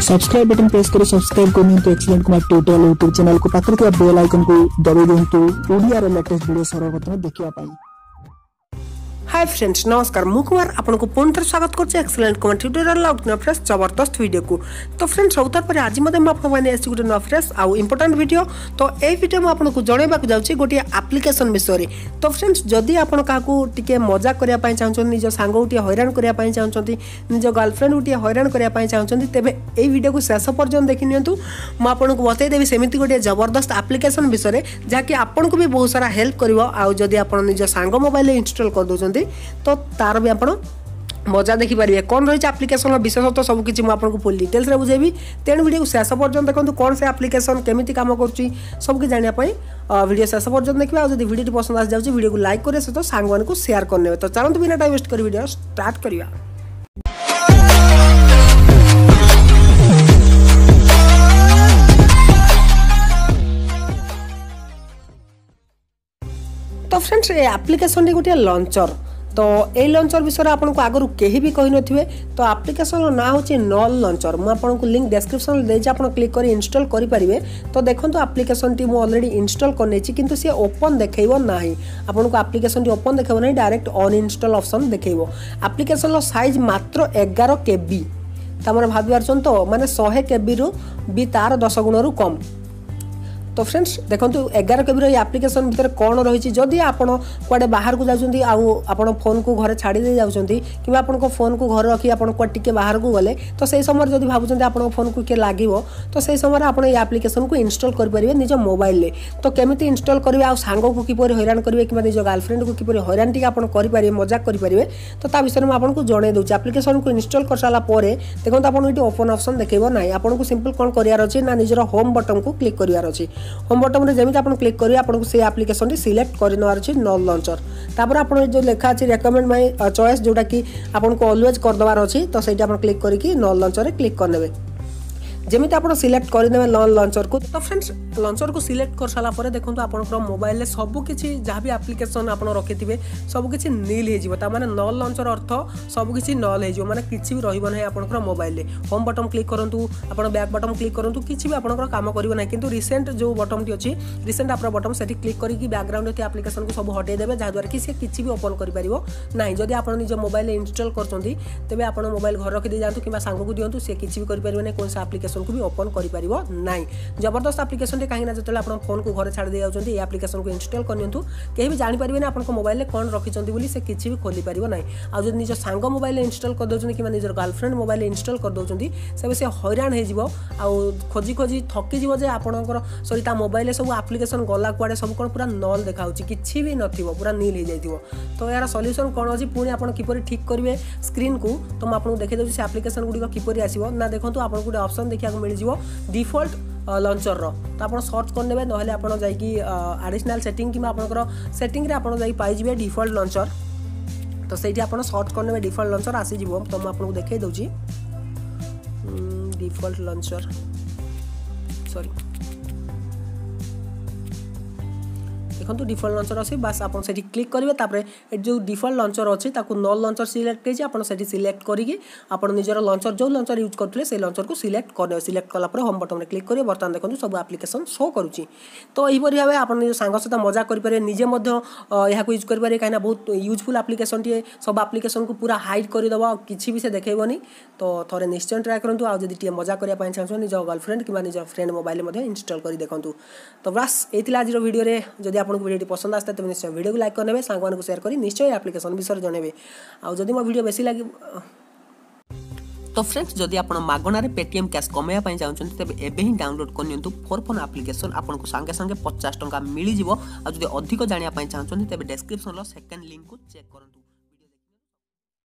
Subscribe button press कर subscribe करनियंतु excellent Kumar tutorial YouTube channel को पाकर के बेल आइकन को दबाइ दियंतु ओडिया रे लेटेस्ट वीडियो सर्वप्रथम देखिया पाई। हाय फ्रेंड्स नमस्कार मु कुमार आपको पुनः स्वागत करछि excellent Kumar tutorial out fresh जबरदस्त वीडियो को। तो फ्रेंड्स सबतर पर आज मते आपन माने आसी गुटे न फ्रेश आउ इंपोर्टेंट वीडियो। तो ए वीडियो में आपको जणैबा को जाउछि गोटे एप्लिकेशन विषय। तो फ्रेंड्स जदि आपन काकू टिके मजाक करिया पई चाहछन निज सांग उटी हैरान करिया पई चाहछन निज गर्लफ्रेंड उटी हैरान करिया पई चाहछन तेबे ए वीडियो को शेष पर्यंत देखि नियंतु। मु आपन को बतै देबी सेमिति गोटे जबरदस्त एप्लिकेशन विषय जाकि आपन को भी बहुत सारा हेल्प करिवो। आउ जदि आपन निज सांग मोबाइल इंस्टॉल कर दोछंती तो तार भी आपण मजा देखि पारिबे कोन रही एप्लिकेशन विशेषत्व सब किछि मु आपन को फुल डिटेल्स रे बुझेबी। तेन वीडियो को शेष पर्यंत देखंतु कोन से एप्लिकेशन केमिति काम करछि सब कि जानिया पई वीडियो शेष पर्यंत देखिबा। आ जदि वीडियो पसंद आ जाउछि वीडियो को लाइक करे से तो सांगवान को शेयर करनेबे। तो चलंतु बिना टाइम वेस्ट कर वीडियो स्टार्ट करिया। तो फ्रेंड्स ये एप्लिकेशन गोटे लॉन्चर। तो ये लॉन्चर विषय आपको आगु कहीं भी कही नथिबे। तो एप्लिकेशन ना होची नल लॉन्चर। मु आपको लिंक डिस्क्रिप्शन दे आप क्लिक कर इंस्टॉल करि परिबे। तो देखंतु एप्लिकेशन टी मु ऑलरेडी इंस्टॉल कर नेछि किंतु से ओपन देखैबो नाही। आपको एप्लिकेशन टी ओपन देखैबो नाही डायरेक्ट ऑन इंस्टॉल ऑप्शन देखैबो। एप्लिकेशन रो साइज मात्र 11 केबी। तमरा भाबी पारछन तो माने 100 केबी रु भी तार 10 गुण रु कम। तो फ्रेंड्स देखंतु 11 केबी रो एप्लिकेशन भीतर कोन रहिछि। जदि आपण कोडे बाहर को जाउछंती आउ आपण फोन को घरे छाडी दे जाउछंती किबा आपण को फोन को घर रखी आपण को टिके बाहर को गले तो सेही समय जदि भाबुछंती आपण फोन को के लागिवो तो सेही समय आपण ए एप्लिकेशन को इंस्टॉल कर परिबे निज मोबाइल ले। तो केमिति इंस्टॉल करबे आ सांग को किपरि हैरान करबे किबा निज गर्लफ्रेंड को किपरि हैरान टिके आपण करि परिबे मजाक करि परिबे तो ता विषय में आपण को जणे दउछि। एप्लिकेशन को इंस्टॉल कर साला परे देखंतु आपण इटी ओपन ऑप्शन देखैबो नाही। आपण को सिंपल कोन करियार अछि ना निजर होम बटन को क्लिक करियार अछि। होम बटन रे जेमिति आपण क्लिक करिया आपण को से एप्लिकेशन टी सिलेक्ट करनवार अछि नल लॉन्चर। तापर आपण जो लेखा अछि रेकमेंड माय चॉइस जोटा कि आपण को ऑलवेज कर दवार अछि। तो सेटा आपण क्लिक करिकि नल लॉन्चर रे क्लिक करनेबे। जेमिति आपण सिलेक्ट करनेबे नल लॉन्चर को। तो फ्रेंड्स लॉन्चर को सिलेक्ट कर साला परे देखंतु आपण मोबाइल ले सब किछि जहाँ भी एप्लिकेशन आपण रखिथिबे सब किछि नील हे जिवो। ता माने नल लॉन्चर अर्थ सब किछि नल हे जिवो माने किछि भी रहिबो नै आपण मोबाइल ले। होम बटन क्लिक करंतु आपण बैक बटन क्लिक करंतु किछि भी आपण काम करिवो नै। किंतु रिसेंट जो बटन टी अछि रिसेंट आपन बटन सेठी क्लिक करिकि बैकग्राउंड रे एप्लिकेशन को सब हटे देबे जहाँ द्वारा कि से किछि भी ओपन करि परिवो नै। जदि आपण निज मोबाइल ले इंस्टॉल करचंती तेबे आपण मोबाइल घर रखि दे जांतु किबा सांग को दियंतु से किछि भी करि परिवो नै। कोन सा एप्लिकेशन को भी ओपन करि परिवो नै। जबरदस्त एप्लिकेशन टे काहे ना जतले आपण फोन को घरे छाड़ दे जाउछंती ए एप्लिकेशन को इंस्टॉल करनियंतु केहि भी जानि परिबे नै आपण को मोबाइल ले कोन रखिचंती बोली से किछि भी खोली परिबो नै। आ जदि निज सांग मोबाइल ले इंस्टॉल कर दोछंती किबा निजर गर्लफ्रेंड मोबाइल ले इंस्टॉल कर दोछंती से हैरान हे जिवो आ खोजी खोजी थकी जिवो जे आपणकर सॉरी ता मोबाइल ले सब एप्लिकेशन गला कुआडे सब कोन पूरा नल देखाउची किछि भी नथिबो पूरा नील हे जाइतिबो। तो यार सॉल्यूशन कोन अछि पुनी आपण किपरि ठीक करिवे स्क्रीन को। तो म आपन देखै दोछि से एप्लिकेशन गुडी को किपरि आसीबो ना देखंतु आपण गुडी ऑप्शन देखिया को मिल जिवो डिफॉल्ट लॉन्चर रो। तो आप सर्च करने ना आप एडिशनल सेटिंग कि आपंकर सेटिंग रे आपन जाई पाई जिवे डिफॉल्ट लॉन्चर। तो सेठी आपन सर्च करने डिफॉल्ट लॉन्चर आसी जिवो। तो मैं आपको देखाई दउची डिफॉल्ट लॉन्चर सॉरी देखो डिफॉल्ट लॉन्चर अच्छी बस आप क्लिक करेंगे। तापर जो डिफॉल्ट लॉन्चर अच्छी नल लॉन्चर सिलेक्ट कर सिलेक्ट करके आप निजर लॉन्चर जो लॉन्चर यूज करते से लॉन्चर को सिलेक्ट कर सिलेक्ट कलापर होम बटन में क्लिक करेंगे। बर्तमान देखो सब एप्लिकेशन शो करुच्ची। तो यहीपरि भाव आप निज सांग सहित मजा करेंगे निजे यहाँ यूज करेंगे कहीं बहुत यूजफुल एप्लिकेशन टी सब एप्लिकेशन को पूरा हाइड करदेव किसी भी से देखेबनी। तो थोड़े निश्चय ट्राए करूँ आज टी मजा करने चाहूँ निज गर्लफ्रेंड कि निज फ्रेंड मोबाइल में इंस्टॉल कर देखूँ। तो बस यही आज वीडियो जदि आपको वीडियो पसंद आसता तेज निश्चय वीडियो को लाइक करने सांग को शेयर करी निश्चय एप्लिकेशन विषय जनइबे। आ जदि मो वीडियो बेसी लगे तो फ्रेंड्स जदि आप मागणार पेटीएम कैश कमाइबा चाहते तेज एबे ही डाउनलोड करनियंतु फोर फोन एप्लिकेशन आपको सांगे सांगे 50 टंका मिल जिवो। आ जदि अधिक जानिया चाहते तेज डिस्क्रिप्शन सेकंड लिंक को चेक करंतु।